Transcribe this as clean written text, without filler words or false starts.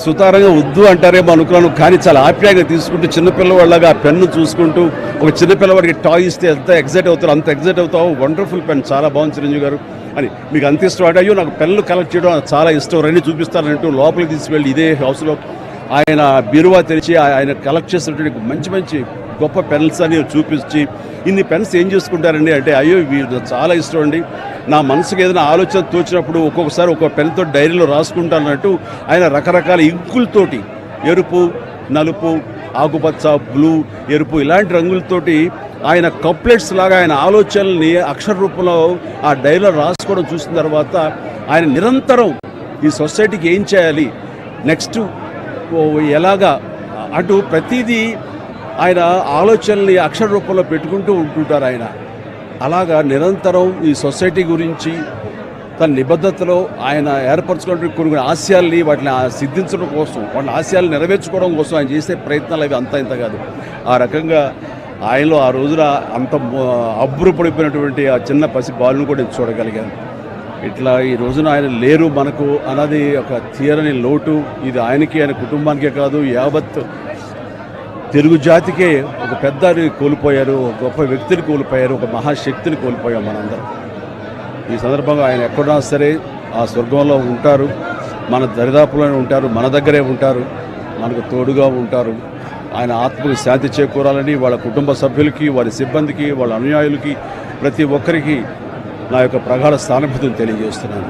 సుతారంగా వద్దు అంటారేమో అనుకున్నాను, కానీ చాలా ఆప్యాయంగా తీసుకుంటూ చిన్నపిల్లవాళ్ళగా ఆ పెన్ను చూసుకుంటూ, ఒక చిన్నపిల్లవాడికి టాయ్ ఇస్తే ఎంత ఎగ్జైట్ అవుతారో అంత ఎగ్జైట్ అవుతావు. వండర్ఫుల్ పెన్, చాలా బాగుంది చిరంజీవి గారు అని. మీకు అంత ఇష్టం అంటే, అయ్యో నాకు పెన్నులు కలెక్ట్ చేయడం చాలా ఇష్టం, రండి చూపిస్తానంటూ లోపలికి తీసుకువెళ్ళి ఇదే హౌస్లో ఆయన బీరువా తెరిచి ఆయన కలెక్ట్ చేసినటువంటి మంచి మంచి గొప్ప పెన్స్ అని చూపించి, ఇన్ని పెన్స్ ఏం చేసుకుంటారండి అంటే, అయ్యో ఇవి చాలా ఇష్టం అండి, నా మనసుకు ఏదైనా ఆలోచన తోచినప్పుడు ఒక్కొక్కసారి ఒక పెన్తో డైరీలో రాసుకుంటానన్నట్టు ఆయన రకరకాల ఇంకులతోటి, ఎరుపు, నలుపు, ఆకుపచ్చ, బ్లూ, ఎరుపు ఇలాంటి రంగులతోటి ఆయన కప్లెట్స్ లాగా ఆయన ఆలోచనల్ని అక్షర రూపంలో ఆ డైరీలో రాసుకోవడం చూసిన తర్వాత ఆయన నిరంతరం ఈ సొసైటీకి ఏం చేయాలి, నెక్స్ట్ ఎలాగా అటు ప్రతిదీ ఆయన ఆలోచనల్ని అక్షర రూపంలో పెట్టుకుంటూ ఉంటుంటారు ఆయన. అలాగా నిరంతరం ఈ సొసైటీ గురించి తన నిబద్ధతలో ఆయన ఏర్పరచుకున్న కొన్ని ఆశయాల్ని వాటిని సిద్ధించడం కోసం, వాళ్ళ ఆశయాలు నెరవేర్చుకోవడం కోసం ఆయన చేసే ప్రయత్నాలు అవి అంత ఇంత కాదు. ఆ రకంగా ఆయనలో ఆ రోజున అంత అబ్బురపడిపోయినటువంటి ఆ చిన్న పసి బాలును కూడా చూడగలిగాను. ఇట్లా ఈ రోజున ఆయన లేరు మనకు అన్నది ఒక తీరని లోటు. ఇది ఆయనకి, ఆయన కుటుంబానికే కాదు, యావత్ తెలుగు జాతికే ఒక పెద్దని కోల్పోయారు, ఒక గొప్ప వ్యక్తిని కోల్పోయారు, ఒక మహాశక్తిని కోల్పోయాం మనందరం. ఈ సందర్భంగా ఆయన ఎక్కడున్నా సరే ఆ స్వర్గంలో ఉంటారు, మన దరిదాపులోనే ఉంటారు, మన దగ్గరే ఉంటారు, మనకు తోడుగా ఉంటారు. ఆయన ఆత్మకు శాంతి చేకూరాలని వాళ్ళ కుటుంబ సభ్యులకి, వారి సిబ్బందికి, వాళ్ళ అనుయాయులకి, ప్రతి ఒక్కరికి నా యొక్క ప్రగాఢ సానుభూతిని తెలియజేస్తున్నాను.